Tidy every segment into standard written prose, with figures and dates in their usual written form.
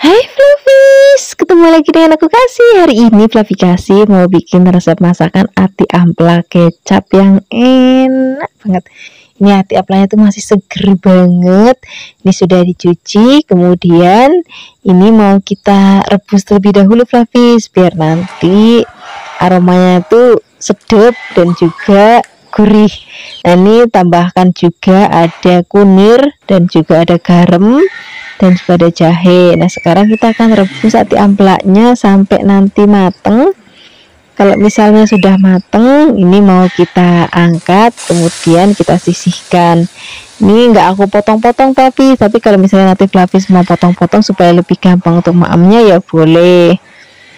Hai Fluffies, ketemu lagi dengan aku Kasih. Hari ini Fluffy Kasih mau bikin resep masakan ati ampla kecap yang enak banget. Ini ati amplanya tuh masih seger banget. Ini sudah dicuci, kemudian ini mau kita rebus terlebih dahulu Fluffies, biar nanti aromanya tuh sedap dan juga gurih. Nah, ini tambahkan juga ada kunir dan juga ada garam dan juga ada jahe. Nah, sekarang kita akan rebus ati amplaknya sampai nanti mateng. Kalau misalnya sudah mateng, ini mau kita angkat, kemudian kita sisihkan. Ini enggak aku potong-potong tapi kalau misalnya nanti Fluffy mau potong-potong supaya lebih gampang untuk maamnya ya boleh.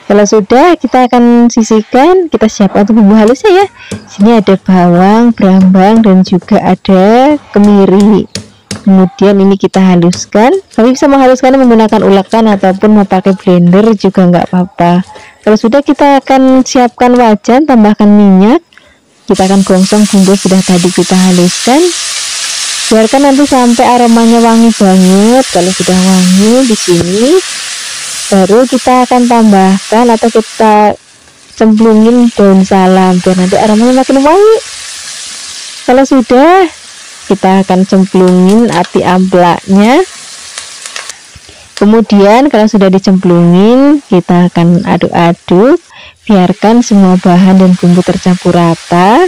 Kalau sudah, kita akan sisihkan, kita siapkan untuk bumbu halusnya ya. Sini ada bawang, brambang, dan juga ada kemiri. Kemudian ini kita haluskan. Kami bisa menghaluskannya menggunakan ulakan ataupun mau pakai blender juga nggak apa-apa. Kalau sudah, kita akan siapkan wajan, tambahkan minyak. Kita akan gongsong bumbu sudah tadi kita haluskan. Biarkan nanti sampai aromanya wangi banget. Kalau sudah wangi di sini, baru kita akan tambahkan atau kita cemplungin daun salam biar nanti aromanya makin wangi. Kalau sudah, kita akan cemplungin ati amplaknya. Kemudian kalau sudah dicemplungin, kita akan aduk-aduk, biarkan semua bahan dan bumbu tercampur rata.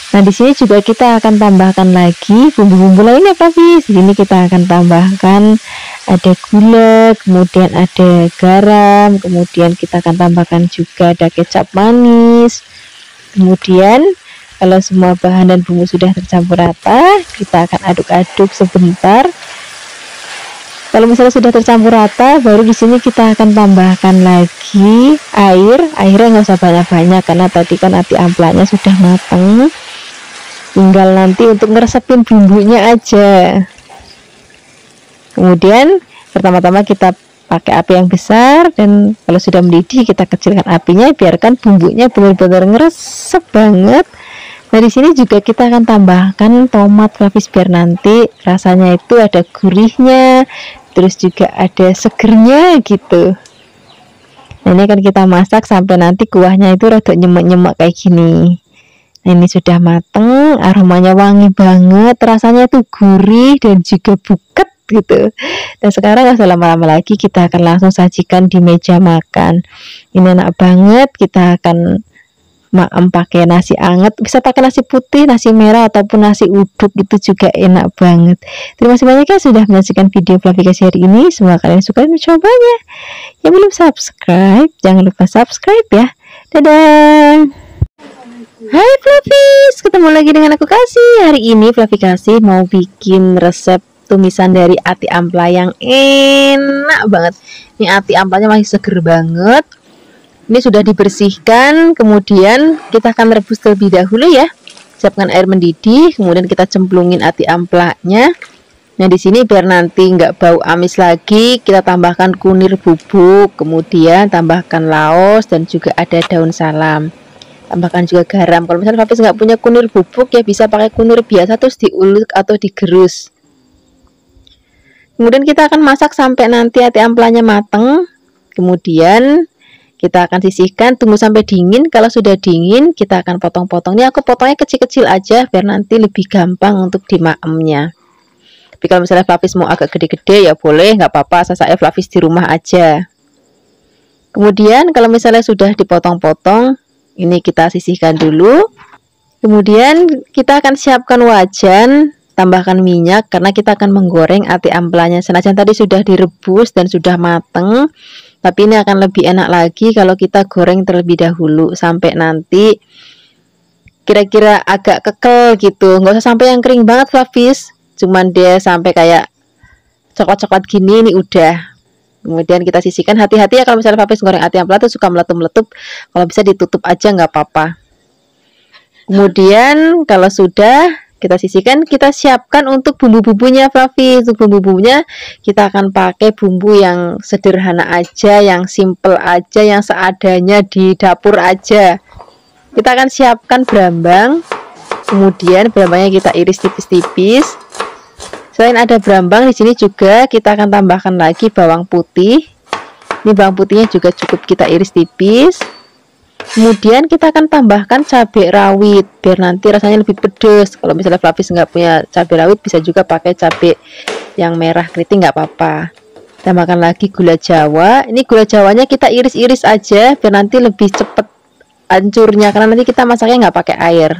Nah, di sini juga kita akan tambahkan lagi bumbu-bumbu lainnya, Fluffy. Di sini kita akan tambahkan ada gula, kemudian ada garam, kemudian kita akan tambahkan juga ada kecap manis. Kemudian kalau semua bahan dan bumbu sudah tercampur rata, kita akan aduk-aduk sebentar. Kalau misalnya sudah tercampur rata, baru di sini kita akan tambahkan lagi air. Airnya nggak usah banyak-banyak karena tadi kan ati amplanya sudah matang. Tinggal nanti untuk ngeresepin bumbunya aja. Kemudian pertama-tama kita pakai api yang besar, dan kalau sudah mendidih kita kecilkan apinya, biarkan bumbunya benar-benar ngeresep banget. Nah, di sini juga kita akan tambahkan tomat Fluffy biar nanti rasanya itu ada gurihnya, terus juga ada segernya gitu. Nah, ini akan kita masak sampai nanti kuahnya itu rada nyemek-nyemek kayak gini. Nah, ini sudah mateng, aromanya wangi banget, rasanya tuh gurih dan juga buket gitu. Dan sekarang nggak usah lama-lama lagi, kita akan langsung sajikan di meja makan. Ini enak banget. Kita akan maem pakai nasi anget, bisa pakai nasi putih, nasi merah, ataupun nasi uduk, itu juga enak banget. Terima kasih banyak ya sudah menyaksikan video Fluffy Kasih hari ini. Semoga kalian suka dan mencobanya. Yang belum subscribe, jangan lupa subscribe ya. Dadah. Hai Fluffies, ketemu lagi dengan aku Kasih. Hari ini Fluffy Kasih mau bikin resep tumisan dari ati ampla yang enak banget. Ini ati amplanya masih seger banget. Ini sudah dibersihkan, kemudian kita akan rebus terlebih dahulu ya. Siapkan air mendidih, kemudian kita cemplungin ati amplanya. Nah, di sini biar nanti nggak bau amis lagi, kita tambahkan kunir bubuk, kemudian tambahkan laos dan juga ada daun salam. Tambahkan juga garam. Kalau misalnya Fluffy nggak punya kunir bubuk ya bisa pakai kunir biasa terus diulek atau digerus. Kemudian kita akan masak sampai nanti ati amplanya mateng. Kemudian kita akan sisihkan, tunggu sampai dingin. Kalau sudah dingin, kita akan potong-potong. Ini aku potongnya kecil-kecil aja biar nanti lebih gampang untuk dimaemnya. Tapi kalau misalnya Fluffy mau agak gede-gede ya boleh, nggak apa-apa. Saya Fluffy di rumah aja. Kemudian kalau misalnya sudah dipotong-potong, ini kita sisihkan dulu. Kemudian kita akan siapkan wajan, tambahkan minyak karena kita akan menggoreng ati amplanya. Senajan tadi sudah direbus dan sudah mateng, tapi ini akan lebih enak lagi kalau kita goreng terlebih dahulu sampai nanti kira-kira agak kekel gitu. Nggak usah sampai yang kering banget Fluffy, cuman dia sampai kayak coklat-coklat gini, ini udah. Kemudian kita sisihkan. Hati-hati ya kalau misalnya Fluffy goreng ati ampla tuh suka meletup-meletup. Kalau bisa ditutup aja nggak apa-apa. Kemudian kalau sudah kita sisihkan, kita siapkan untuk bumbu-bumbunya Fluffy. Untuk bumbu-bumbunya kita akan pakai bumbu yang sederhana aja, yang simple aja, yang seadanya di dapur aja. Kita akan siapkan brambang. Kemudian brambangnya kita iris tipis-tipis. Selain ada brambang, di sini juga kita akan tambahkan lagi bawang putih. Ini bawang putihnya juga cukup kita iris tipis. Kemudian kita akan tambahkan cabai rawit biar nanti rasanya lebih pedas. Kalau misalnya Flavis nggak punya cabai rawit, bisa juga pakai cabai yang merah keriting, nggak apa-apa. Tambahkan lagi gula jawa. Ini gula jawanya kita iris-iris aja biar nanti lebih cepet hancurnya, karena nanti kita masaknya nggak pakai air.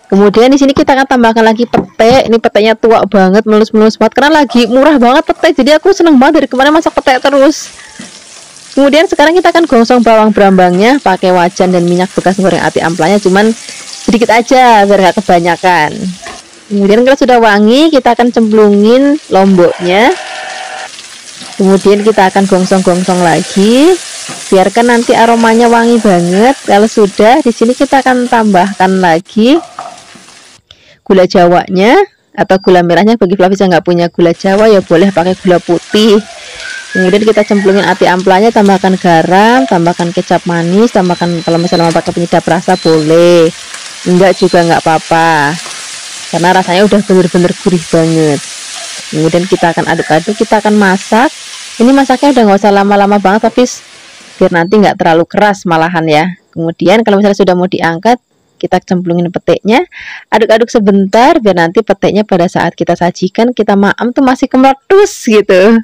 Kemudian di sini kita akan tambahkan lagi pete. Ini petenya tua banget, mulus-mulus banget karena lagi murah banget pete. Jadi aku seneng banget dari kemarin masak pete terus. Kemudian sekarang kita akan gosong bawang brambangnya pakai wajan dan minyak bekas goreng ati amplanya, cuman sedikit aja biar nggak kebanyakan. Kemudian kalau sudah wangi, kita akan cemplungin lomboknya. Kemudian kita akan gongsong-gongsong lagi. Biarkan nanti aromanya wangi banget. Kalau sudah, di sini kita akan tambahkan lagi gula jawanya atau gula merahnya. Bagi Flavis yang nggak punya gula jawa ya boleh pakai gula putih. Kemudian kita cemplungin ati amplanya, tambahkan garam, tambahkan kecap manis, tambahkan kalau misalnya mau pakai penyedap rasa boleh, enggak juga nggak apa-apa karena rasanya udah bener-bener gurih banget. Kemudian kita akan aduk-aduk, kita akan masak. Ini masaknya udah nggak usah lama-lama banget, tapi biar nanti nggak terlalu keras malahan ya. Kemudian kalau misalnya sudah mau diangkat, kita cemplungin peteknya, aduk-aduk sebentar biar nanti peteknya pada saat kita sajikan, kita maem tuh masih kemeletus gitu.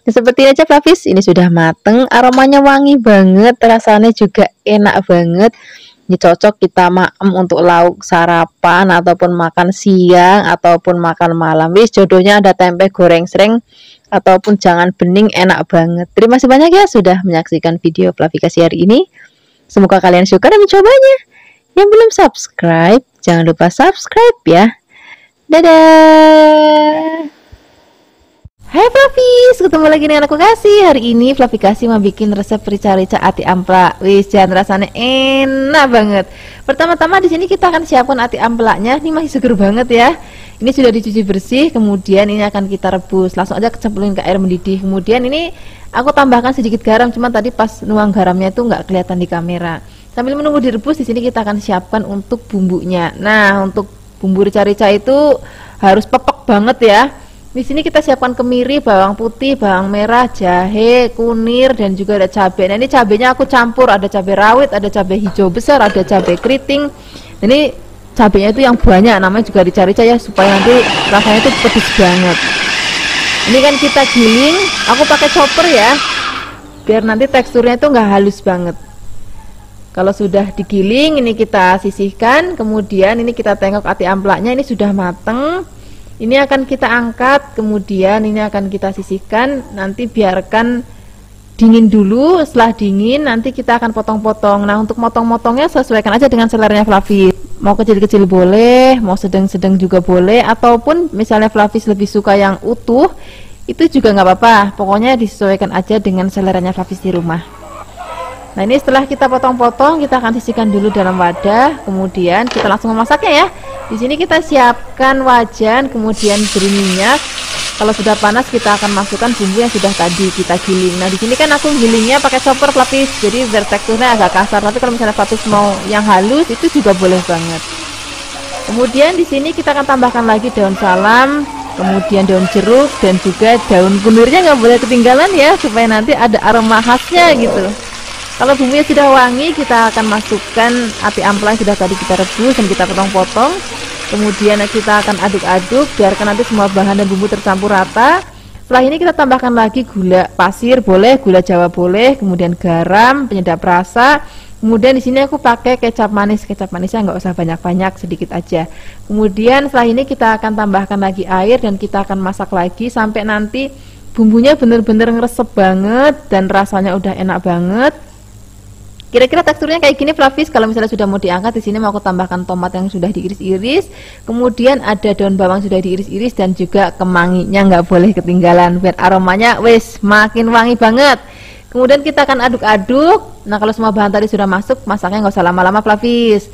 Nah, seperti aja Flavis, ini sudah mateng, aromanya wangi banget, rasanya juga enak banget. Ini cocok kita maem untuk lauk sarapan ataupun makan siang ataupun makan malam. Wis jodohnya ada tempe goreng sreng ataupun jangan bening, enak banget. Terima kasih banyak ya sudah menyaksikan video Flavikasi hari ini. Semoga kalian suka dan mencobanya. Yang belum subscribe, jangan lupa subscribe ya. Dadah. Hai Flavis, ketemu lagi dengan aku Kasih. Hari ini Flavikasi mau bikin resep rica-rica ati ampla. Wis, jangan rasanya enak banget. Pertama-tama di sini kita akan siapkan ati amplaknya. Ini masih seger banget ya. Ini sudah dicuci bersih. Kemudian ini akan kita rebus. Langsung aja kecemplungin ke air mendidih. Kemudian ini aku tambahkan sedikit garam. Cuma tadi pas nuang garamnya itu nggak kelihatan di kamera. Sambil menunggu direbus, di sini kita akan siapkan untuk bumbunya. Nah, untuk bumbu rica-rica itu harus pepek banget ya. Di sini kita siapkan kemiri, bawang putih, bawang merah, jahe, kunir, dan juga ada cabai. Nah, ini cabainya aku campur, ada cabai rawit, ada cabai hijau besar, ada cabai keriting. Ini cabainya itu yang banyak, namanya juga rica-rica ya, supaya nanti rasanya itu pedes banget. Ini kan kita giling, aku pakai chopper ya, biar nanti teksturnya itu nggak halus banget. Kalau sudah digiling, ini kita sisihkan. Kemudian ini kita tengok ati amplaknya, ini sudah mateng. Ini akan kita angkat, kemudian ini akan kita sisihkan. Nanti biarkan dingin dulu. Setelah dingin, nanti kita akan potong-potong. Nah, untuk motong-motongnya sesuaikan aja dengan seleranya Flavis. Mau kecil-kecil boleh, mau sedang-sedang juga boleh. Ataupun misalnya Flavis lebih suka yang utuh, itu juga nggak apa-apa. Pokoknya disesuaikan aja dengan seleranya Flavis di rumah. Nah, ini setelah kita potong-potong, kita akan sisihkan dulu dalam wadah. Kemudian kita langsung memasaknya ya. Di sini kita siapkan wajan, kemudian beri minyak. Kalau sudah panas, kita akan masukkan bumbu yang sudah tadi kita giling. Nah, di sini kan aku gilingnya pakai chopper Flavis, jadi biar teksturnya agak kasar. Tapi kalau misalnya Flavis mau yang halus, itu juga boleh banget. Kemudian di sini kita akan tambahkan lagi daun salam, kemudian daun jeruk, dan juga daun kunirnya nggak boleh ketinggalan ya, supaya nanti ada aroma khasnya gitu. Kalau bumbunya sudah wangi, kita akan masukkan ati ampla yang sudah tadi kita rebus dan kita potong-potong. Kemudian kita akan aduk-aduk, biarkan nanti semua bahan dan bumbu tercampur rata. Setelah ini kita tambahkan lagi gula pasir boleh, gula jawa boleh, kemudian garam, penyedap rasa. Kemudian di sini aku pakai kecap manis. Kecap manisnya nggak usah banyak-banyak, sedikit aja. Kemudian setelah ini kita akan tambahkan lagi air dan kita akan masak lagi sampai nanti bumbunya bener-bener ngeresep banget dan rasanya udah enak banget. Kira-kira teksturnya kayak gini Flavis. Kalau misalnya sudah mau diangkat, di sini mau aku tambahkan tomat yang sudah diiris-iris, kemudian ada daun bawang sudah diiris-iris, dan juga kemanginya nggak boleh ketinggalan biar aromanya wes makin wangi banget. Kemudian kita akan aduk-aduk. Nah, kalau semua bahan tadi sudah masuk, masaknya nggak usah lama-lama Flavis.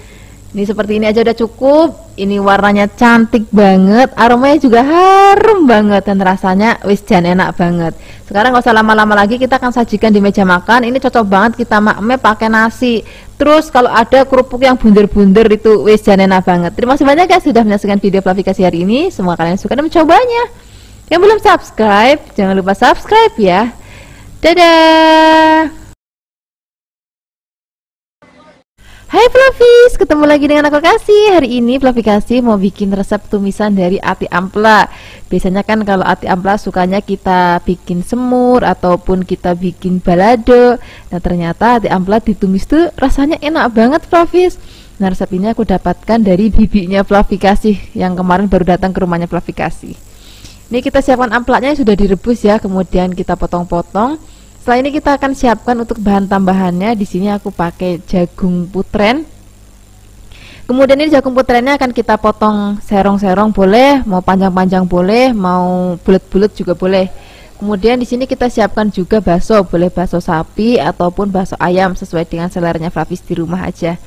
Ini seperti ini aja udah cukup. Ini warnanya cantik banget, aromanya juga harum banget, dan rasanya wis jan enak banget. Sekarang nggak usah lama-lama lagi, kita akan sajikan di meja makan. Ini cocok banget kita makme pakai nasi. Terus kalau ada kerupuk yang bunder-bunder itu wis jan enak banget. Terima kasih banyak ya sudah menyaksikan video Flavikasi hari ini. Semoga kalian suka dan mencobanya. Yang belum subscribe, jangan lupa subscribe ya. Dadah. Hai Flavis, ketemu lagi dengan aku Kasih. Hari ini Flavikasi mau bikin resep tumisan dari ati ampela. Biasanya kan kalau ati ampela sukanya kita bikin semur ataupun kita bikin balado. Nah ternyata ati ampela ditumis tuh rasanya enak banget Flavis. Nah resep ini aku dapatkan dari bibinya Flavikasi yang kemarin baru datang ke rumahnya Flavikasi. Ini kita siapkan amplaknya sudah direbus ya, kemudian kita potong-potong. Setelah ini kita akan siapkan untuk bahan tambahannya. Di sini aku pakai jagung putren. Kemudian ini jagung putrennya akan kita potong serong-serong boleh, mau panjang-panjang boleh, mau bulat-bulat juga boleh. Kemudian di sini kita siapkan juga bakso, boleh bakso sapi ataupun bakso ayam sesuai dengan seleranya Flavis di rumah aja.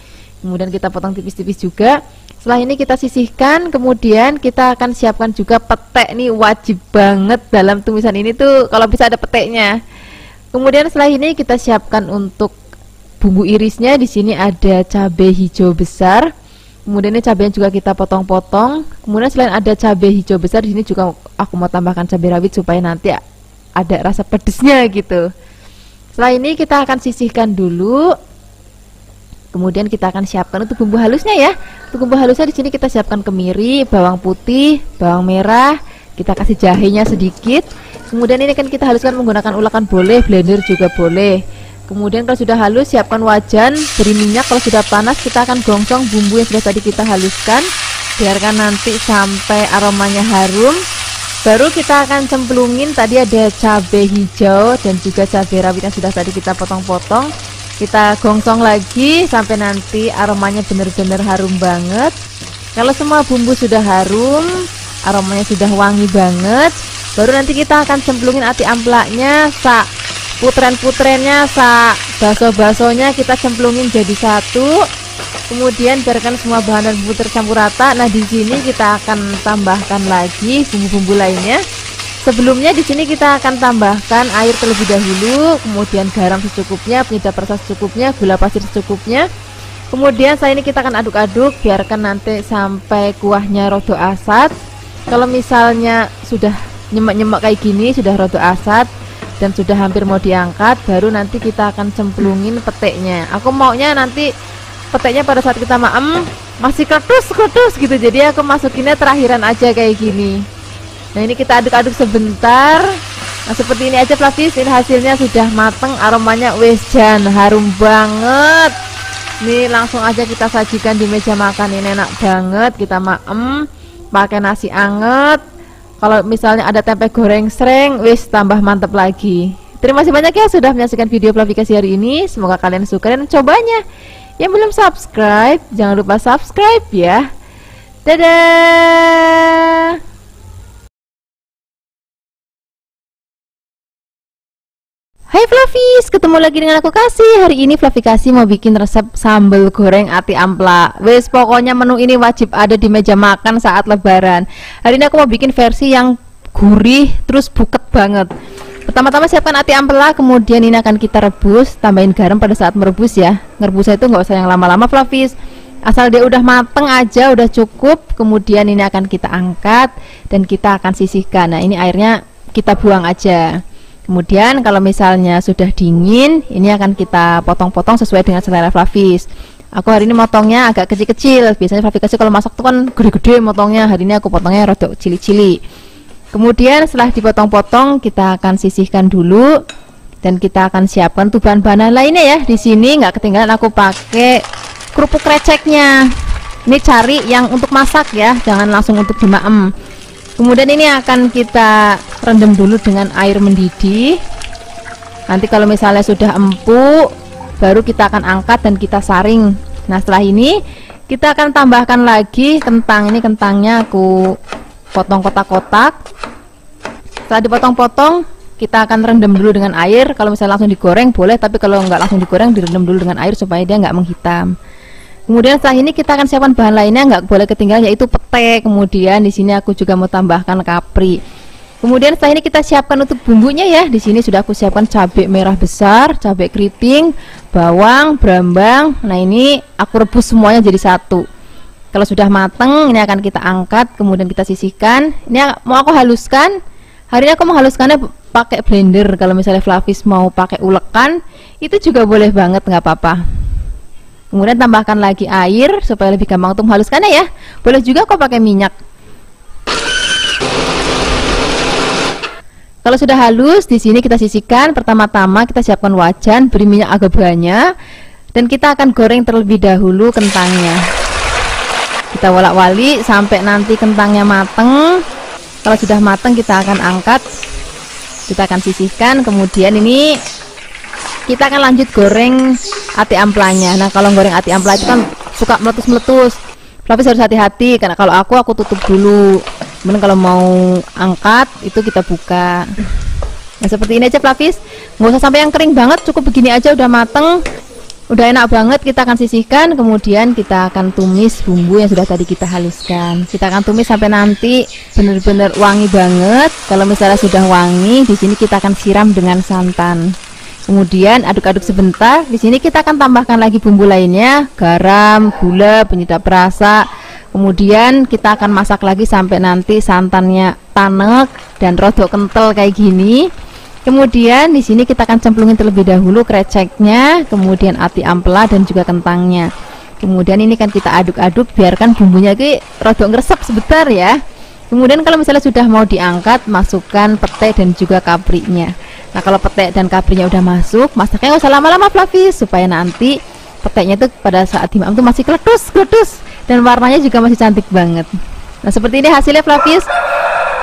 Kemudian kita potong tipis-tipis juga. Setelah ini kita sisihkan, kemudian kita akan siapkan juga petek. Nih wajib banget dalam tumisan ini tuh kalau bisa ada peteknya. Kemudian setelah ini kita siapkan untuk bumbu irisnya. Di sini ada cabai hijau besar. Kemudian ini cabainya juga kita potong-potong. Kemudian selain ada cabai hijau besar, di sini juga aku mau tambahkan cabai rawit supaya nanti ada rasa pedesnya gitu. Setelah ini kita akan sisihkan dulu. Kemudian kita akan siapkan untuk bumbu halusnya ya. Untuk bumbu halusnya di sini kita siapkan kemiri, bawang putih, bawang merah. Kita kasih jahenya sedikit. Kemudian ini kan kita haluskan menggunakan ulakan boleh, blender juga boleh. Kemudian kalau sudah halus siapkan wajan, beri minyak. Kalau sudah panas kita akan gongsong bumbu yang sudah tadi kita haluskan. Biarkan nanti sampai aromanya harum. Baru kita akan cemplungin tadi ada cabai hijau dan juga cabai rawit yang sudah tadi kita potong-potong. Kita gongsong lagi sampai nanti aromanya benar-benar harum banget. Kalau semua bumbu sudah harum, aromanya sudah wangi banget, baru nanti kita akan cemplungin ati amplaknya, sak putren-putrennya, sak baso-basonya kita cemplungin jadi satu. Kemudian biarkan semua bahan dan bumbu tercampur rata. Nah di sini kita akan tambahkan lagi bumbu-bumbu lainnya. Sebelumnya di sini kita akan tambahkan air terlebih dahulu, kemudian garam secukupnya, penyedap rasa secukupnya, gula pasir secukupnya. Kemudian setelah ini kita akan aduk-aduk, biarkan nanti sampai kuahnya rodo asat. Kalau misalnya sudah nyemek-nyemek kayak gini, sudah rodo asat dan sudah hampir mau diangkat, baru nanti kita akan cemplungin peteknya. Aku maunya nanti peteknya pada saat kita maem masih ketus gitu, jadi aku masukinnya terakhiran aja kayak gini. Nah ini kita aduk-aduk sebentar. Nah seperti ini aja Flavis, ini hasilnya sudah mateng, aromanya wes jan harum banget. Ini langsung aja kita sajikan di meja makan, ini enak banget. Kita maem pakai nasi anget. Kalau misalnya ada tempe goreng sreng, wis tambah mantep lagi. Terima kasih banyak ya sudah menyaksikan video Flavikasi hari ini. Semoga kalian suka dan mencobanya. Yang belum subscribe, jangan lupa subscribe ya. Dadah. Hai Flavis, ketemu lagi dengan aku Kasih. Hari ini Flavikasi mau bikin resep sambal goreng ati ampela. Wes pokoknya menu ini wajib ada di meja makan saat lebaran. Hari ini aku mau bikin versi yang gurih terus buket banget. Pertama-tama siapkan ati ampela, kemudian ini akan kita rebus. Tambahin garam pada saat merebus ya. Ngerebusnya itu nggak usah yang lama-lama Flavis. Asal dia udah mateng aja udah cukup. Kemudian ini akan kita angkat dan kita akan sisihkan. Nah ini airnya kita buang aja. Kemudian kalau misalnya sudah dingin, ini akan kita potong-potong sesuai dengan selera Flavis. Aku hari ini motongnya agak kecil-kecil. Biasanya Flavikasi kalau masak tuh kan gede-gede motongnya. Hari ini aku potongnya rada cili-cili. Kemudian setelah dipotong-potong, kita akan sisihkan dulu dan kita akan siapkan tuh bahan-bahan lainnya ya. Di sini nggak ketinggalan aku pakai kerupuk kreceknya. Ini cari yang untuk masak ya, jangan langsung untuk dimaem. Kemudian ini akan kita rendam dulu dengan air mendidih. Nanti kalau misalnya sudah empuk, baru kita akan angkat dan kita saring. Nah setelah ini kita akan tambahkan lagi kentang. Ini kentangnya aku potong kotak-kotak. Setelah dipotong-potong, kita akan rendam dulu dengan air. Kalau misalnya langsung digoreng boleh, tapi kalau nggak langsung digoreng direndam dulu dengan air supaya dia nggak menghitam. Kemudian setelah ini kita akan siapkan bahan lainnya, nggak boleh ketinggalan, yaitu pete. Kemudian di sini aku juga mau tambahkan kapri. Kemudian setelah ini kita siapkan untuk bumbunya ya. Di sini sudah aku siapkan cabai merah besar, cabai keriting, bawang, brambang. Nah ini aku rebus semuanya jadi satu. Kalau sudah mateng, ini akan kita angkat, kemudian kita sisihkan. Ini mau aku haluskan. Hari ini aku menghaluskannya pakai blender. Kalau misalnya Flavis mau pakai ulekan, itu juga boleh banget, nggak apa-apa. Kemudian tambahkan lagi air supaya lebih gampang untuk menghaluskannya ya. Boleh juga kok pakai minyak. Kalau sudah halus, di sini kita sisihkan. Pertama-tama kita siapkan wajan, beri minyak agak banyak, dan kita akan goreng terlebih dahulu kentangnya. Kita wolak-walik sampai nanti kentangnya mateng. Kalau sudah mateng kita akan angkat, kita akan sisihkan. Kemudian ini kita akan lanjut goreng ati amplanya. Nah kalau goreng ati ampla itu kan suka meletus-meletus. Flavis harus hati-hati, karena kalau aku tutup dulu. Kemudian kalau mau angkat itu kita buka. Nah seperti ini aja Flavis, nggak usah sampai yang kering banget, cukup begini aja udah mateng, udah enak banget. Kita akan sisihkan, kemudian kita akan tumis bumbu yang sudah tadi kita haluskan. Kita akan tumis sampai nanti benar-benar wangi banget. Kalau misalnya sudah wangi, di sini kita akan siram dengan santan. Kemudian aduk-aduk sebentar. Di sini kita akan tambahkan lagi bumbu lainnya, garam, gula, penyedap rasa. Kemudian kita akan masak lagi sampai nanti santannya tanek dan rodok kental kayak gini. Kemudian di sini kita akan cemplungin terlebih dahulu kreceknya, kemudian ati ampela dan juga kentangnya. Kemudian ini kan kita aduk-aduk, biarkan bumbunya ki rodok ngeresep sebentar ya. Kemudian kalau misalnya sudah mau diangkat, masukkan pete dan juga kaprinya. Nah kalau pete dan kaprinya udah masuk, masaknya nggak usah lama-lama Flavis, supaya nanti petenya itu pada saat dimakan itu masih kletus dan warnanya juga masih cantik banget. Nah seperti ini hasilnya Flavis.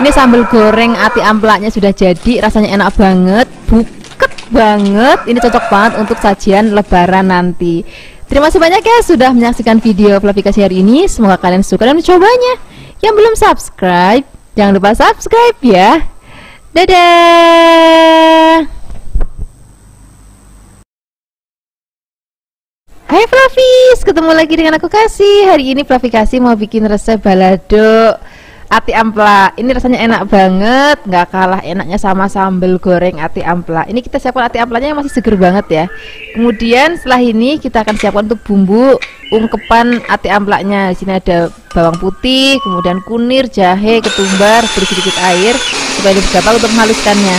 Ini sambal goreng ati amplaknya sudah jadi, rasanya enak banget, buket banget. Ini cocok banget untuk sajian lebaran nanti. Terima kasih banyak ya sudah menyaksikan video Flavikasi hari ini. Semoga kalian suka dan mencobanya. Yang belum subscribe, jangan lupa subscribe ya. Dadah. Hai Flavis, ketemu lagi dengan aku Kasih. Hari ini Flavikasi mau bikin resep balado ati ampela. Ini rasanya enak banget, nggak kalah enaknya sama sambal goreng ati ampela. Ini kita siapkan ati ampelanya yang masih seger banget ya. Kemudian setelah ini kita akan siapkan untuk bumbu ungkepan ati amplaknya. Di sini ada bawang putih, kemudian kunir, jahe, ketumbar, beri sedikit air supaya lebih gampang untuk menghaluskannya.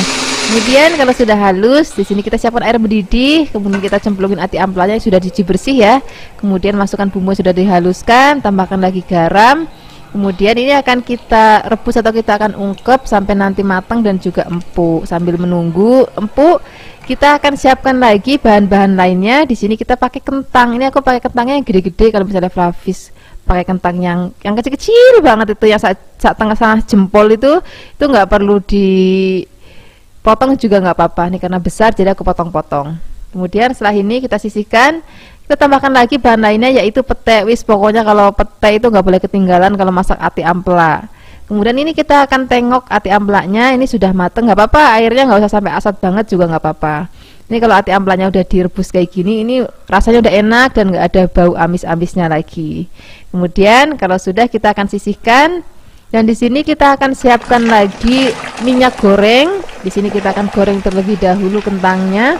Kemudian kalau sudah halus, di sini kita siapkan air mendidih, kemudian kita cemplungin ati amplanya yang sudah dicuci bersih ya. Kemudian masukkan bumbu yang sudah dihaluskan, tambahkan lagi garam. Kemudian ini akan kita rebus atau kita akan ungkep sampai nanti matang dan juga empuk. Sambil menunggu empuk, kita akan siapkan lagi bahan-bahan lainnya. Di sini kita pakai kentang. Ini aku pakai kentangnya yang gede-gede. Kalau misalnya Flavis pakai kentang yang kecil-kecil banget itu, yang saat tengah jempol itu nggak perlu dipotong juga nggak apa-apa. Ini karena besar jadi aku potong-potong. Kemudian setelah ini kita sisihkan. Kita tambahkan lagi bahan lainnya yaitu pete. Wis pokoknya kalau pete itu nggak boleh ketinggalan kalau masak ati ampela. Kemudian ini kita akan tengok ati amplanya, ini sudah mateng, nggak apa-apa, airnya nggak usah sampai asat banget juga nggak apa-apa. Ini kalau ati amplanya udah direbus kayak gini, ini rasanya udah enak dan nggak ada bau amis-amisnya lagi. Kemudian kalau sudah kita akan sisihkan, dan di sini kita akan siapkan lagi minyak goreng. Di sini kita akan goreng terlebih dahulu kentangnya.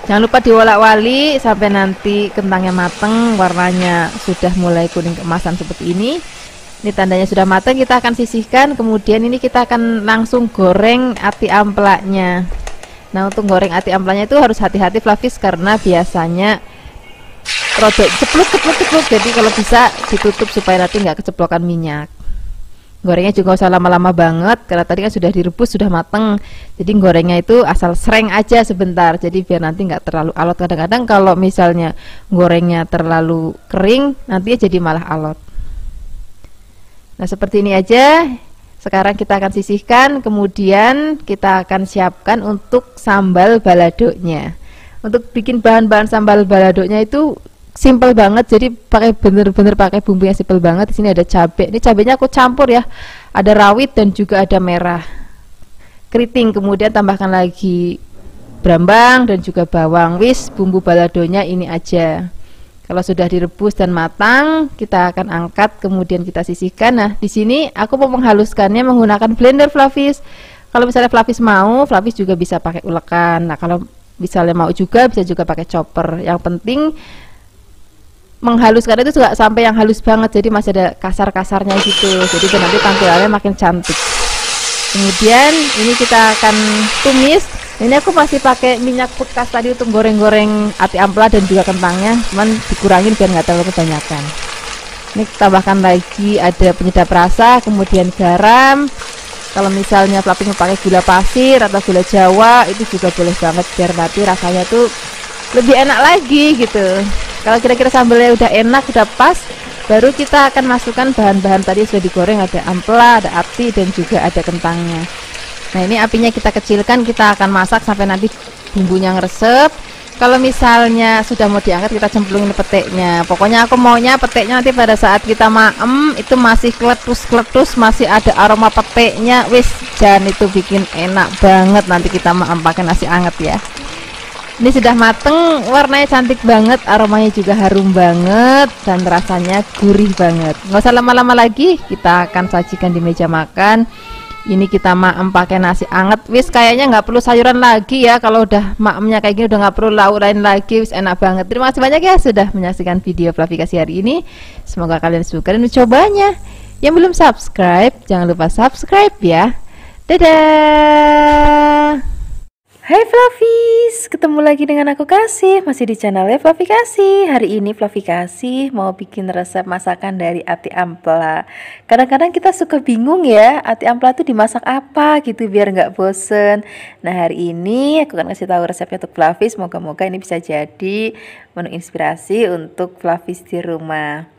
Jangan lupa diwolak-walik sampai nanti kentangnya mateng, warnanya sudah mulai kuning keemasan seperti ini. Ini tandanya sudah matang, kita akan sisihkan. Kemudian ini kita akan langsung goreng ati amplaknya. Nah untuk goreng ati amplaknya itu harus hati-hati Flavis, karena biasanya rodok ceplok, jadi kalau bisa ditutup supaya nanti nggak keceplokan minyak. Gorengnya juga usah lama-lama banget, karena tadi kan sudah direbus, sudah mateng. Jadi gorengnya itu asal sereng aja sebentar, jadi biar nanti nggak terlalu alot. Kadang-kadang kalau misalnya gorengnya terlalu kering, nanti jadi malah alot. Nah seperti ini aja. Sekarang kita akan sisihkan, kemudian kita akan siapkan untuk sambal baladonya. Untuk bikin bahan-bahan sambal baladonya itu simple banget, jadi pakai bener-bener pakai bumbu yang simple banget. Di sini ada cabai, ini cabainya aku campur ya, ada rawit dan juga ada merah keriting. Kemudian tambahkan lagi brambang dan juga bawang. Wis bumbu baladonya ini aja. Kalau sudah direbus dan matang, kita akan angkat, kemudian kita sisihkan. Nah, di sini aku mau menghaluskannya menggunakan blender Flavis. Kalau misalnya Flavis mau, Flavis juga bisa pakai ulekan. Nah, kalau misalnya mau juga, bisa juga pakai chopper. Yang penting menghaluskan itu juga sampai yang halus banget, jadi masih ada kasar-kasarnya gitu. Jadi nanti tampilannya makin cantik. Kemudian ini kita akan tumis. Ini aku masih pakai minyak bekas tadi untuk goreng-goreng ati ampela dan juga kentangnya, cuman dikurangin biar nggak terlalu kebanyakan. Ini tambahkan lagi ada penyedap rasa, kemudian garam. Kalau misalnya Flavis mau pakai gula pasir atau gula Jawa itu juga boleh banget, biar nanti rasanya tuh lebih enak lagi gitu. Kalau kira-kira sambelnya udah enak, udah pas, baru kita akan masukkan bahan-bahan tadi sudah digoreng. Ada ampela, ada ati, dan juga ada kentangnya. Nah, ini apinya kita kecilkan, kita akan masak sampai nanti bumbunya ngeresep. Kalau misalnya sudah mau diangkat, kita cemplungin peteknya. Pokoknya aku maunya peteknya nanti pada saat kita maem itu masih kletus-kletus, masih ada aroma peteknya. Wis, jan itu bikin enak banget nanti kita maem pakai nasi anget ya. Ini sudah mateng, warnanya cantik banget, aromanya juga harum banget, dan rasanya gurih banget. Nggak usah lama-lama lagi, kita akan sajikan di meja makan. Ini kita maem pakai nasi anget. Wis, kayaknya nggak perlu sayuran lagi ya. Kalau udah maemnya kayak gini, udah nggak perlu lauk lain lagi. Wis, enak banget. Terima kasih banyak ya sudah menyaksikan video Flavikasi hari ini. Semoga kalian suka dan mencobanya. Yang belum subscribe, jangan lupa subscribe ya. Dadah. Hai Flavis, ketemu lagi dengan aku Kasih, masih di channelnya Flavikasi. Hari ini Flavikasi mau bikin resep masakan dari ati ampela. Kadang-kadang kita suka bingung ya, ati ampela tuh dimasak apa gitu biar nggak bosen. Nah, hari ini aku akan kasih tahu resepnya untuk Flavis. Moga-moga ini bisa jadi menu inspirasi untuk Flavis di rumah.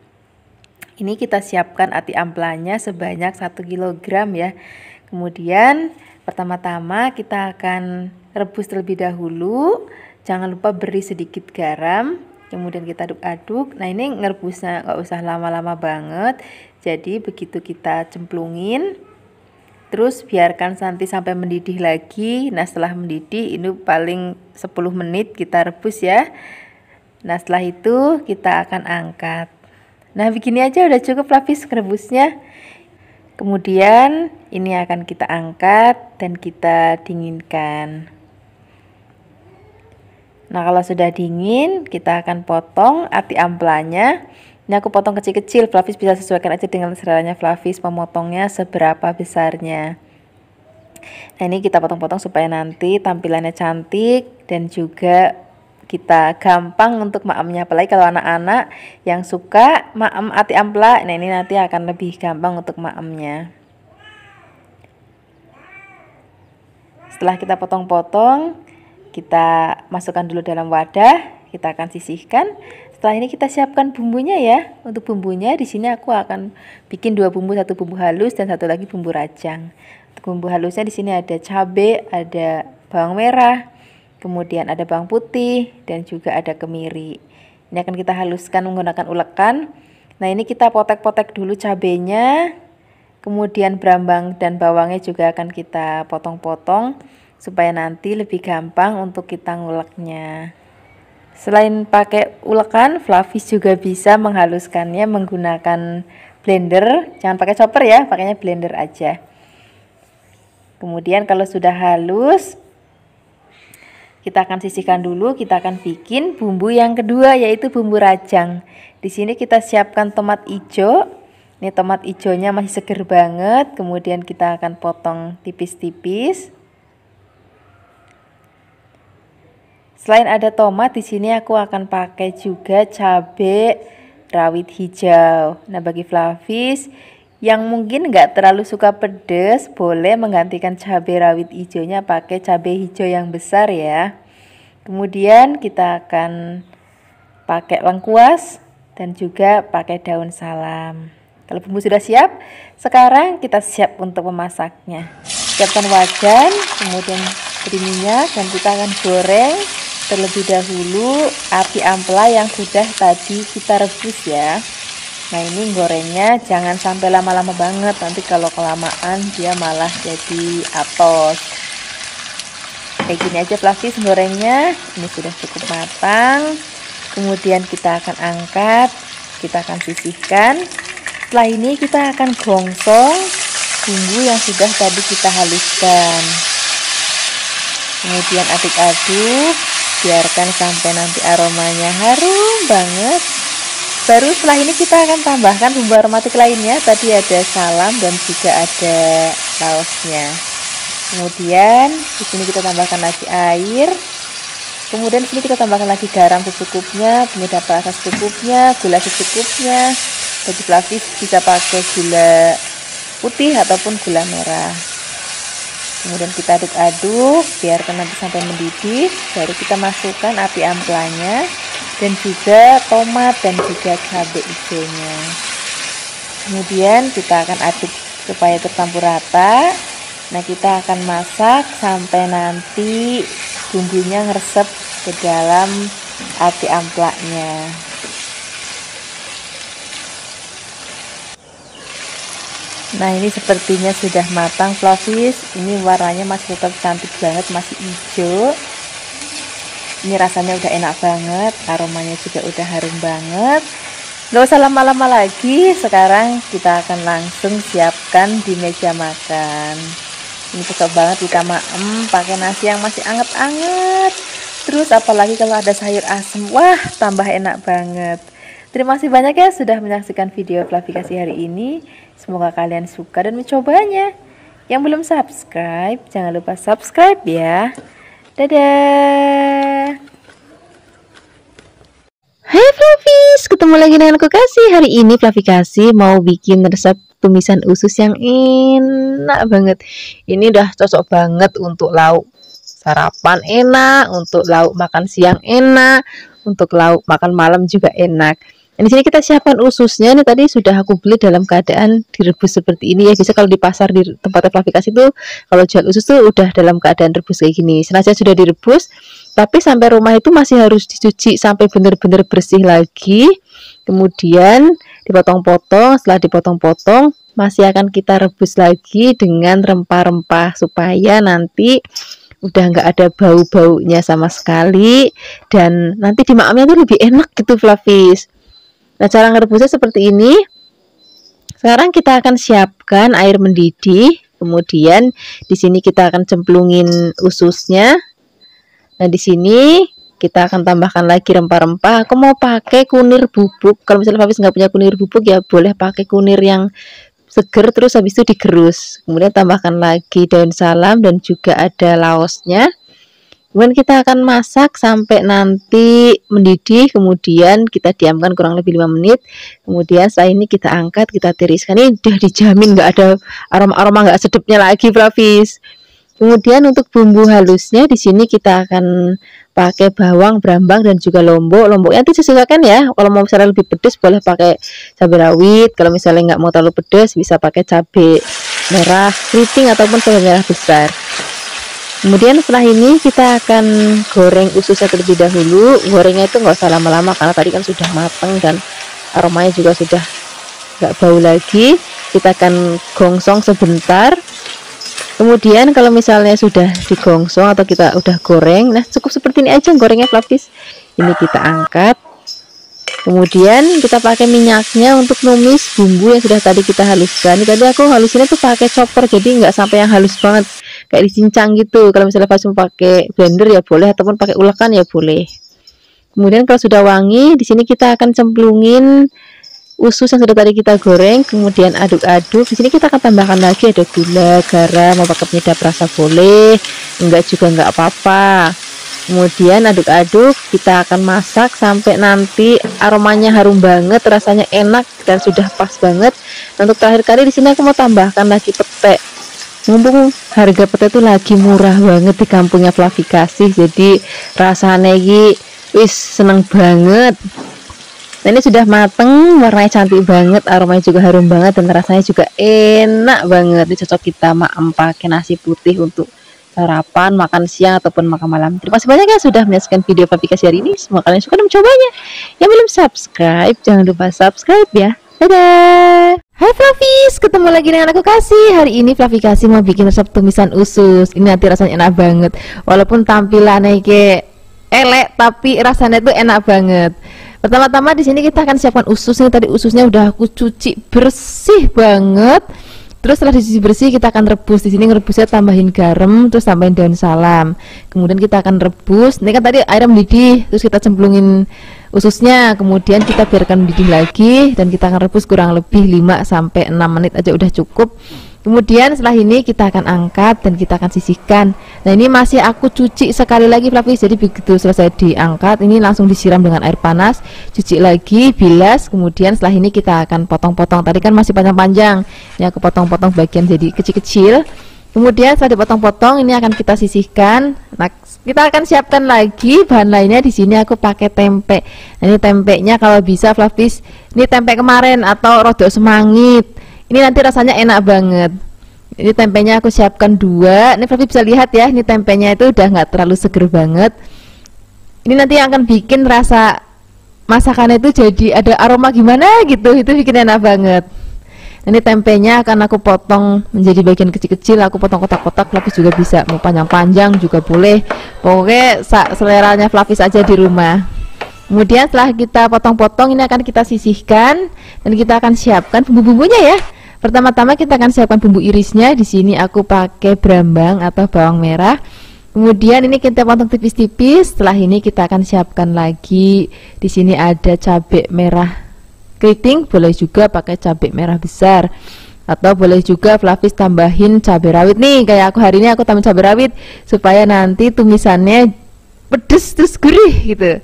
Ini kita siapkan ati ampelanya sebanyak 1 kg ya. Kemudian pertama-tama kita akan rebus terlebih dahulu. Jangan lupa beri sedikit garam. Kemudian kita aduk-aduk. Nah, ini ngerebusnya nggak usah lama-lama banget. Jadi begitu kita cemplungin, terus biarkan nanti sampai mendidih lagi. Nah, setelah mendidih ini paling 10 menit kita rebus ya. Nah, setelah itu kita akan angkat. Nah, begini aja udah cukup Flavis rebusnya. Kemudian ini akan kita angkat dan kita dinginkan. Nah, kalau sudah dingin, kita akan potong ati ampelanya. Ini aku potong kecil-kecil, Flavis bisa sesuaikan aja dengan seleranya Flavis memotongnya seberapa besarnya. Nah, ini kita potong-potong supaya nanti tampilannya cantik dan juga kita gampang untuk maemnya. Apalagi kalau anak-anak yang suka maem ati ampela, nah ini nanti akan lebih gampang untuk maemnya. Setelah kita potong-potong, kita masukkan dulu dalam wadah, kita akan sisihkan. Setelah ini kita siapkan bumbunya ya. Untuk bumbunya di sini aku akan bikin 2 bumbu, 1 bumbu halus dan 1 lagi bumbu rajang. Untuk bumbu halusnya di sini ada cabai, ada bawang merah, kemudian ada bawang putih dan juga ada kemiri. Ini akan kita haluskan menggunakan ulekan. Nah, ini kita potek-potek dulu cabenya. Kemudian brambang dan bawangnya juga akan kita potong-potong supaya nanti lebih gampang untuk kita nguleknya. Selain pakai ulekan, Flavis juga bisa menghaluskannya menggunakan blender. Jangan pakai chopper ya, pakainya blender aja. Kemudian kalau sudah halus, kita akan sisihkan dulu, kita akan bikin bumbu yang kedua yaitu bumbu rajang. Di sini kita siapkan tomat hijau. Ini tomat hijaunya masih seger banget, kemudian kita akan potong tipis-tipis. Selain ada tomat, di sini aku akan pakai juga cabai rawit hijau. Nah, bagi Flavis yang mungkin nggak terlalu suka pedas, boleh menggantikan cabai rawit hijaunya pakai cabai hijau yang besar ya. Kemudian kita akan pakai lengkuas dan juga pakai daun salam. Kalau bumbu sudah siap, sekarang kita siap untuk memasaknya. Siapkan wajan, kemudian beri minyak dan kita akan goreng terlebih dahulu ati ampela yang sudah tadi kita rebus ya. Nah, ini gorengnya jangan sampai lama-lama banget, nanti kalau kelamaan dia malah jadi atos. Kayak gini aja Flavis gorengnya, ini sudah cukup matang. Kemudian kita akan angkat, kita akan sisihkan. Setelah ini kita akan gongsong bumbu yang sudah tadi kita haluskan. Kemudian aduk-aduk, biarkan sampai nanti aromanya harum banget. Baru setelah ini kita akan tambahkan bumbu aromatik lainnya. Tadi ada salam dan juga ada laosnya. Kemudian di sini kita tambahkan lagi air. Kemudian di sini kita tambahkan lagi garam secukupnya, penyedap rasa secukupnya, gula secukupnya. Bagi pelapis bisa pakai gula putih ataupun gula merah. Kemudian kita aduk-aduk, biarkan nanti sampai mendidih. Baru kita masukkan api amplanya dan juga tomat dan juga cabai hijaunya. Kemudian kita akan aduk supaya tercampur rata. Nah, kita akan masak sampai nanti bumbunya ngeresep ke dalam api amplaknya. Nah, ini sepertinya sudah matang floppies. Ini warnanya masih tetap cantik banget, masih hijau. Ini rasanya udah enak banget, aromanya juga udah harum banget. Gak usah lama-lama lagi, sekarang kita akan langsung siapkan di meja makan. Ini cocok banget kita maem pakai nasi yang masih anget-anget. Terus apalagi kalau ada sayur asem, wah tambah enak banget. Terima kasih banyak ya sudah menyaksikan video Flavikasi hari ini. Semoga kalian suka dan mencobanya. Yang belum subscribe, jangan lupa subscribe ya. Dadah. Hai Flavis, ketemu lagi dengan aku Kasih. Hari ini Flavikasi mau bikin resep tumisan usus yang enak banget. Ini udah cocok banget untuk lauk sarapan enak, untuk lauk makan siang enak, untuk lauk makan malam juga enak. Di sini kita siapkan ususnya. Ini tadi sudah aku beli dalam keadaan direbus seperti ini ya. Bisa kalau di pasar di tempat Flavikasi itu kalau jual usus tuh udah dalam keadaan rebus kayak gini. Sengaja sudah direbus, tapi sampai rumah itu masih harus dicuci sampai benar-benar bersih lagi. Kemudian dipotong-potong. Setelah dipotong-potong masih akan kita rebus lagi dengan rempah-rempah supaya nanti udah nggak ada bau-baunya sama sekali, dan nanti dimakamnya tuh lebih enak gitu Flavis. Nah, cara ngerebusnya seperti ini. Sekarang kita akan siapkan air mendidih. Kemudian di sini kita akan cemplungin ususnya. Nah, di sini kita akan tambahkan lagi rempah-rempah. Aku mau pakai kunir bubuk. Kalau misalnya Flavis nggak punya kunir bubuk ya boleh pakai kunir yang seger, terus habis itu digerus. Kemudian tambahkan lagi daun salam dan juga ada laosnya. Kemudian kita akan masak sampai nanti mendidih. Kemudian kita diamkan kurang lebih 5 menit. Kemudian setelah ini kita angkat, kita tiriskan. Ini udah dijamin nggak ada aroma-aroma nggak sedapnya lagi Flavis. Kemudian untuk bumbu halusnya di sini kita akan pakai bawang, brambang dan juga lombok. Lomboknya nanti disesuaikan ya. Kalau mau misalnya lebih pedas boleh pakai cabai rawit. Kalau misalnya nggak mau terlalu pedas bisa pakai cabai merah keriting ataupun cabai merah besar. Kemudian setelah ini kita akan goreng ususnya terlebih dahulu. Gorengnya itu nggak usah lama-lama karena tadi kan sudah matang dan aromanya juga sudah nggak bau lagi. Kita akan gongsong sebentar. Kemudian kalau misalnya sudah digongsong atau kita udah goreng, nah cukup seperti ini aja gorengnya Flavis. Ini kita angkat. Kemudian kita pakai minyaknya untuk numis bumbu yang sudah tadi kita haluskan. Ini tadi aku halusinnya tuh pakai chopper, jadi nggak sampai yang halus banget, kayak dicincang gitu. Kalau misalnya pas pakai blender ya boleh, ataupun pakai ulekan ya boleh. Kemudian kalau sudah wangi, di sini kita akan cemplungin usus yang sudah tadi kita goreng. Kemudian aduk-aduk. Di sini kita akan tambahkan lagi ada gula, garam, mau pakai penyedap rasa boleh, enggak juga enggak apa-apa. Kemudian aduk-aduk, kita akan masak sampai nanti aromanya harum banget, rasanya enak dan sudah pas banget. Nah, untuk terakhir kali di sini aku mau tambahkan lagi pete. Mumpung harga pete itu lagi murah banget di kampungnya Flavikasi, jadi rasanya ini wis seneng banget. Nah, ini sudah mateng, warnanya cantik banget, aromanya juga harum banget dan rasanya juga enak banget. Ini cocok kita makan pakai nasi putih untuk sarapan, makan siang ataupun makan malam. Terima kasih banyak ya sudah menyaksikan video Flavikasi hari ini. Semoga kalian suka dan mencobanya. Yang belum subscribe, jangan lupa subscribe ya. Dadah. Hai Flavis, ketemu lagi dengan aku Kasih. Hari ini Flavikasi mau bikin resep tumisan usus. Ini nanti rasanya enak banget. Walaupun tampilannya kayak elek, tapi rasanya tuh enak banget. Pertama-tama di sini kita akan siapkan ususnya. Tadi ususnya udah aku cuci bersih banget. Terus setelah dicuci bersih kita akan rebus. Di sini ngerebusnya tambahin garam, terus tambahin daun salam. Kemudian kita akan rebus. Ini kan tadi air mendidih, terus kita cemplungin ususnya. Kemudian kita biarkan mendidih lagi dan kita akan rebus kurang lebih 5 sampai 6 menit aja udah cukup. Kemudian setelah ini kita akan angkat dan kita akan sisihkan. Nah, ini masih aku cuci sekali lagi Flavis. Jadi begitu selesai diangkat, ini langsung disiram dengan air panas, cuci lagi, bilas. Kemudian setelah ini kita akan potong-potong. Tadi kan masih panjang-panjang. Ini aku potong-potong bagian jadi kecil-kecil. Kemudian setelah dipotong-potong, ini akan kita sisihkan. Nah, kita akan siapkan lagi bahan lainnya. Di sini aku pakai tempe. Nah, ini tempenya kalau bisa Flavis, ini tempe kemarin atau rodok semangit. Ini nanti rasanya enak banget. Ini tempenya aku siapkan 2. Ini Flavis bisa lihat ya, ini tempenya itu udah nggak terlalu seger banget. Ini nanti yang akan bikin rasa masakannya itu jadi ada aroma gimana gitu. Itu bikin enak banget. Ini tempenya akan aku potong menjadi bagian kecil-kecil. Aku potong kotak-kotak. Flavis juga bisa, mau panjang-panjang juga boleh. Pokoknya seleranya Flavis aja di rumah. Kemudian setelah kita potong-potong, ini akan kita sisihkan dan kita akan siapkan bumbu-bumbunya ya. Pertama-tama kita akan siapkan bumbu irisnya. Di sini aku pakai brambang atau bawang merah. Kemudian ini kita potong tipis-tipis. Setelah ini kita akan siapkan lagi. Di sini ada cabai merah keriting, boleh juga pakai cabai merah besar. Atau boleh juga Flavis tambahin cabai rawit nih. Kayak aku hari ini aku tambahin cabai rawit supaya nanti tumisannya pedes terus gurih gitu.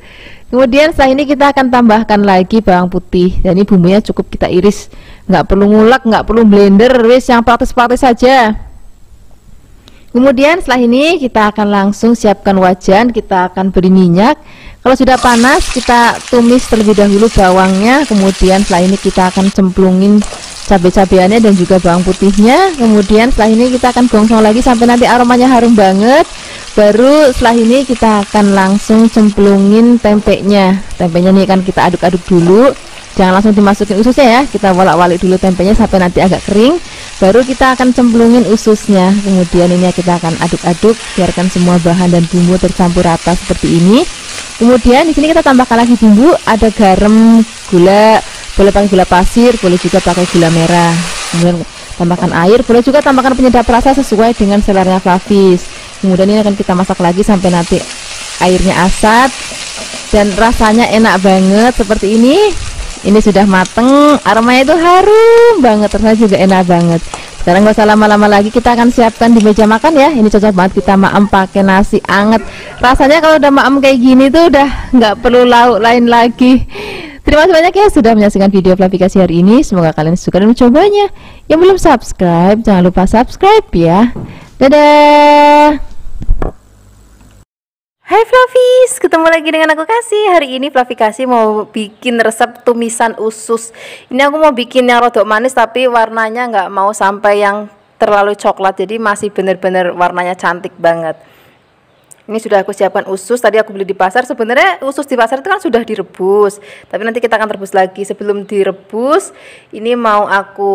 Kemudian setelah ini kita akan tambahkan lagi bawang putih. Dan ini bumbunya cukup kita iris, nggak perlu ngulek, nggak perlu blender, wis yang praktis-praktis saja. Kemudian setelah ini kita akan langsung siapkan wajan. Kita akan beri minyak. Kalau sudah panas kita tumis terlebih dahulu bawangnya. Kemudian setelah ini kita akan cemplungin cabai-cabeannya dan juga bawang putihnya. Kemudian setelah ini kita akan gongsong lagi sampai nanti aromanya harum banget. Baru setelah ini kita akan langsung cemplungin tempenya. Tempenya ini akan kita aduk-aduk dulu. Jangan langsung dimasukin ususnya ya. Kita wolak-walik dulu tempenya sampai nanti agak kering. Baru kita akan cemplungin ususnya. Kemudian ini kita akan aduk-aduk, biarkan semua bahan dan bumbu tercampur rata seperti ini. Kemudian di sini kita tambahkan lagi bumbu, ada garam, gula, boleh pakai gula pasir, boleh juga pakai gula merah. Kemudian tambahkan air, boleh juga tambahkan penyedap rasa sesuai dengan seleranya Flavis. Kemudian ini akan kita masak lagi sampai nanti airnya asat dan rasanya enak banget seperti ini. Ini sudah mateng, aromanya itu harum banget, rasanya juga enak banget. Sekarang nggak usah lama-lama lagi, kita akan siapkan di meja makan ya. Ini cocok banget kita maem pakai nasi anget. Rasanya kalau udah maem kayak gini tuh udah nggak perlu lauk lain lagi. Terima kasih banyak ya sudah menyaksikan video Flavikasi hari ini. Semoga kalian suka dan mencobanya. Yang belum subscribe, jangan lupa subscribe ya. Dadah. Hai Flavis, ketemu lagi dengan aku Kasih. Hari ini Flavikasi mau bikin resep tumisan usus. Ini aku mau bikin yang rodok manis tapi warnanya nggak mau sampai yang terlalu coklat. Jadi masih bener-bener warnanya cantik banget. Ini sudah aku siapkan usus, tadi aku beli di pasar. Sebenarnya usus di pasar itu kan sudah direbus, tapi nanti kita akan rebus lagi. Sebelum direbus, ini mau aku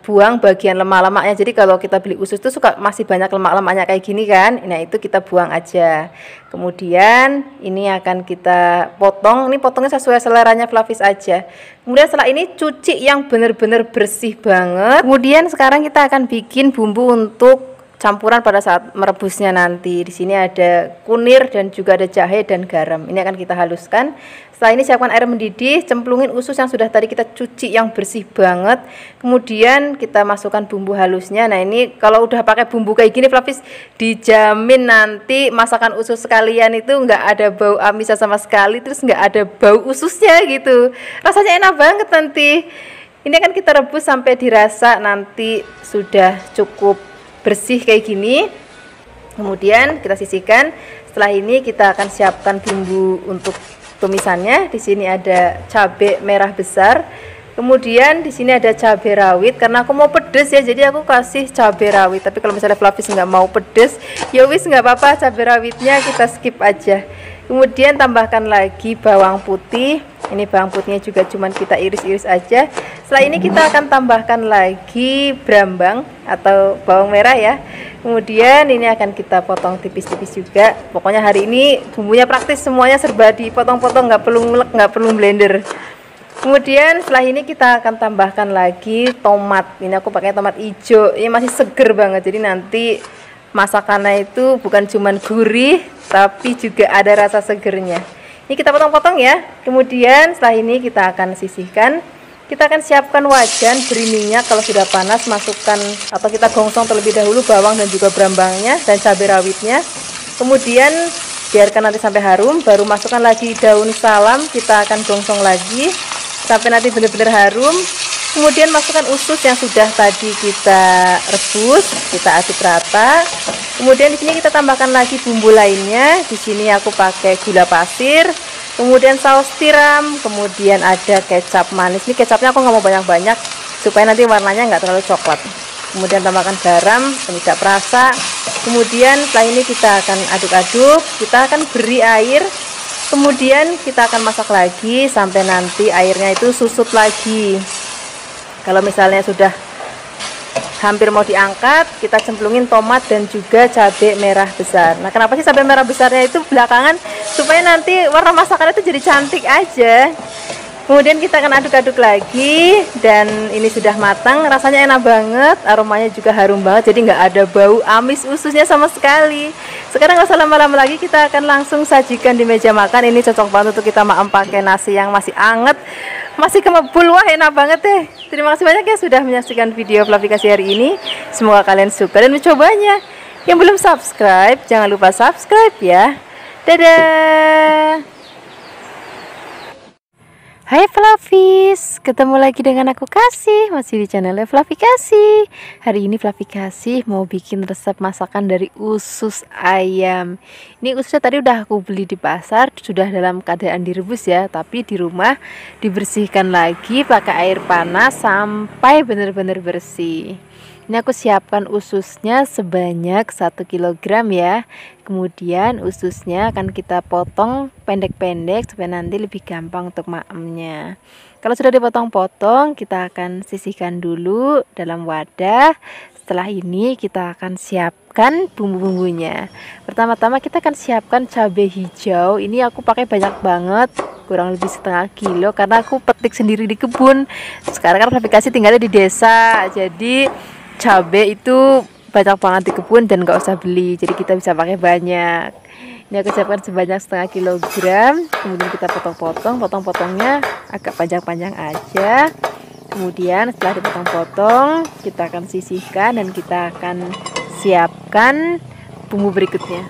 buang bagian lemak-lemaknya. Jadi kalau kita beli usus itu suka masih banyak lemak-lemaknya kayak gini kan. Nah itu kita buang aja. Kemudian ini akan kita potong. Ini potongnya sesuai seleranya Flavis aja. Kemudian setelah ini cuci yang benar-benar bersih banget. Kemudian sekarang kita akan bikin bumbu untuk campuran pada saat merebusnya nanti. Di sini ada kunir dan juga ada jahe dan garam. Ini akan kita haluskan. Setelah ini siapkan air mendidih, cemplungin usus yang sudah tadi kita cuci yang bersih banget. Kemudian kita masukkan bumbu halusnya. Nah ini kalau udah pakai bumbu kayak gini Flavis dijamin nanti masakan usus sekalian itu nggak ada bau amis sama sekali, terus nggak ada bau ususnya gitu. Rasanya enak banget nanti. Ini akan kita rebus sampai dirasa nanti sudah cukup bersih kayak gini. Kemudian kita sisihkan. Setelah ini kita akan siapkan bumbu untuk tumisannya. Di sini ada cabai merah besar. Kemudian di sini ada cabai rawit. Karena aku mau pedes ya, jadi aku kasih cabai rawit. Tapi kalau misalnya Flavis nggak mau pedes, ya wis nggak apa-apa, cabai rawitnya kita skip aja. Kemudian tambahkan lagi bawang putih. Ini bawang putihnya juga cuman kita iris-iris aja. Setelah ini kita akan tambahkan lagi brambang atau bawang merah ya. Kemudian ini akan kita potong tipis-tipis juga. Pokoknya hari ini bumbunya praktis, semuanya serba dipotong-potong, nggak perlu ngulek, nggak perlu blender. Kemudian setelah ini kita akan tambahkan lagi tomat. Ini aku pakai tomat hijau, ini masih seger banget, jadi nanti masakannya itu bukan cuman gurih tapi juga ada rasa segernya. Ini kita potong-potong ya. Kemudian setelah ini kita akan sisihkan. Kita akan siapkan wajan, beri minyak. Kalau sudah panas masukkan atau kita gongsong terlebih dahulu bawang dan juga brambangnya dan cabai rawitnya. Kemudian biarkan nanti sampai harum, baru masukkan lagi daun salam. Kita akan gongsong lagi sampai nanti benar-benar harum. Kemudian masukkan usus yang sudah tadi kita rebus, kita aduk rata. Kemudian di sini kita tambahkan lagi bumbu lainnya. Di sini aku pakai gula pasir, kemudian saus tiram, kemudian ada kecap manis. Ini kecapnya aku nggak mau banyak-banyak supaya nanti warnanya nggak terlalu coklat. Kemudian tambahkan garam, penyedap rasa. Kemudian setelah ini kita akan aduk-aduk. Kita akan beri air. Kemudian kita akan masak lagi sampai nanti airnya itu susut lagi. Kalau misalnya sudah hampir mau diangkat, kita cemplungin tomat dan juga cabai merah besar. Nah, kenapa sih cabai merah besarnya itu belakangan? Supaya nanti warna masakannya itu jadi cantik aja. Kemudian kita akan aduk-aduk lagi dan ini sudah matang, rasanya enak banget, aromanya juga harum banget, jadi nggak ada bau amis ususnya sama sekali. Sekarang nggak usah lama-lama lagi, kita akan langsung sajikan di meja makan. Ini cocok banget untuk kita makan pakai nasi yang masih anget, masih kemebul. Wah, enak banget deh. Terima kasih banyak ya sudah menyaksikan video Fluffy Kasih hari ini. Semoga kalian suka dan mencobanya. Yang belum subscribe, jangan lupa subscribe ya. Dadah. Hai Fluffies, ketemu lagi dengan aku Kasih, masih di channel Fluffy Kasih. Hari ini Fluffy Kasih mau bikin resep masakan dari usus ayam. Ini ususnya tadi udah aku beli di pasar, sudah dalam keadaan direbus ya, tapi di rumah dibersihkan lagi pakai air panas sampai benar-benar bersih. Ini aku siapkan ususnya sebanyak 1 kg ya. Kemudian ususnya akan kita potong pendek-pendek supaya nanti lebih gampang untuk maemnya. Kalau sudah dipotong-potong, kita akan sisihkan dulu dalam wadah. Setelah ini kita akan siapkan bumbu-bumbunya. Pertama-tama kita akan siapkan cabai hijau. Ini aku pakai banyak banget, kurang lebih setengah kilo karena aku petik sendiri di kebun. Sekarang kan aplikasi tinggalnya di desa, jadi cabai itu banyak banget di kebun dan nggak usah beli, jadi kita bisa pakai banyak. Ini aku siapkan sebanyak setengah kilogram. Kemudian kita potong-potong, potongnya agak panjang-panjang aja. Kemudian setelah dipotong-potong, kita akan sisihkan dan kita akan siapkan bumbu berikutnya.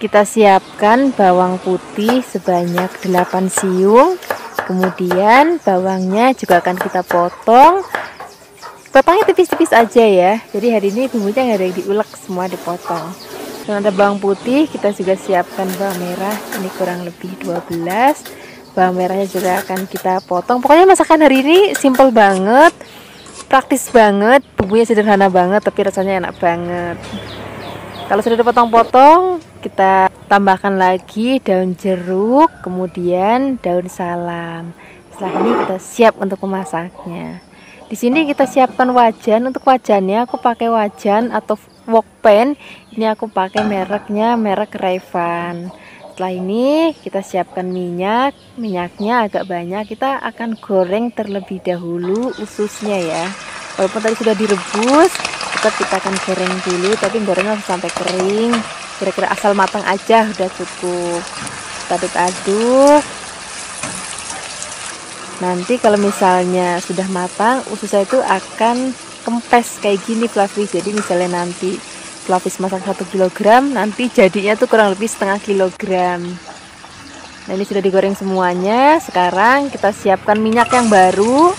Kita siapkan bawang putih sebanyak 8 siung. Kemudian bawangnya juga akan kita potong. Potongnya tipis-tipis aja ya. Jadi hari ini bumbunya nggak ada yang diulek, semua dipotong. Dan ada bawang putih, kita juga siapkan bawang merah. Ini kurang lebih 12. Bawang merahnya juga akan kita potong. Pokoknya masakan hari ini simple banget, praktis banget, bumbunya sederhana banget, tapi rasanya enak banget. Kalau sudah dipotong-potong, kita tambahkan lagi daun jeruk, kemudian daun salam. Setelah ini kita siap untuk memasaknya. Di sini kita siapkan wajan. Untuk wajannya aku pakai wajan atau wok pan. Ini aku pakai mereknya merek Rayvan. Setelah ini kita siapkan minyak. Minyaknya agak banyak. Kita akan goreng terlebih dahulu ususnya ya. Walaupun tadi sudah direbus, tetap kita akan goreng dulu, tapi gorengnya harus sampai kering. Kira-kira asal matang aja udah cukup. Kita aduk-aduk. Nanti kalau misalnya sudah matang, ususnya itu akan kempes kayak gini Fluffy. Jadi misalnya nanti Fluffy masak 1 kg, nanti jadinya tuh kurang lebih setengah kilogram. Nah, ini sudah digoreng semuanya. Sekarang kita siapkan minyak yang baru.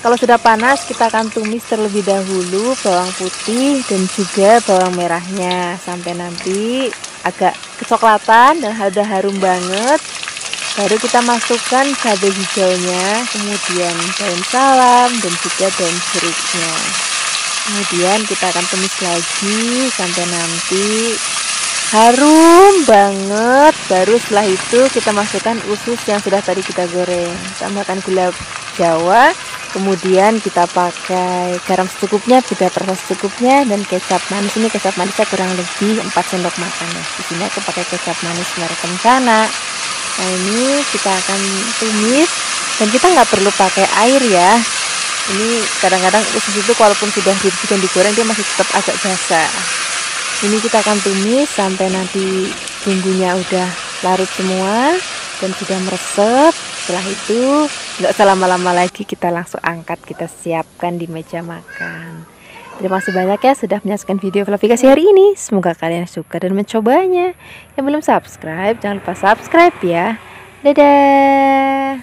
Kalau sudah panas, kita akan tumis terlebih dahulu bawang putih dan juga bawang merahnya sampai nanti agak kecoklatan dan udah harum banget. Baru kita masukkan cabai hijaunya, kemudian daun salam dan juga daun jeruknya. Kemudian kita akan tumis lagi sampai nanti harum banget. Baru setelah itu kita masukkan usus yang sudah tadi kita goreng, tambahkan gula Jawa, kemudian kita pakai garam secukupnya, juga perasa secukupnya, dan kecap manis. Ini kecap manisnya kurang lebih 4 sendok makan ya. Di sini aku pakai kecap manis merek Kencana. Nah ini kita akan tumis, dan kita nggak perlu pakai air ya. Ini kadang-kadang usus itu walaupun sudah direbus dan digoreng dia masih tetap agak basah. Ini kita akan tumis sampai nanti bumbunya udah larut semua dan sudah meresap. Setelah itu nggak usah lama-lama lagi, kita langsung angkat, kita siapkan di meja makan. Terima kasih banyak ya sudah menyaksikan video Flavikasi hari ini. Semoga kalian suka dan mencobanya. Yang belum subscribe, jangan lupa subscribe ya. Dadah.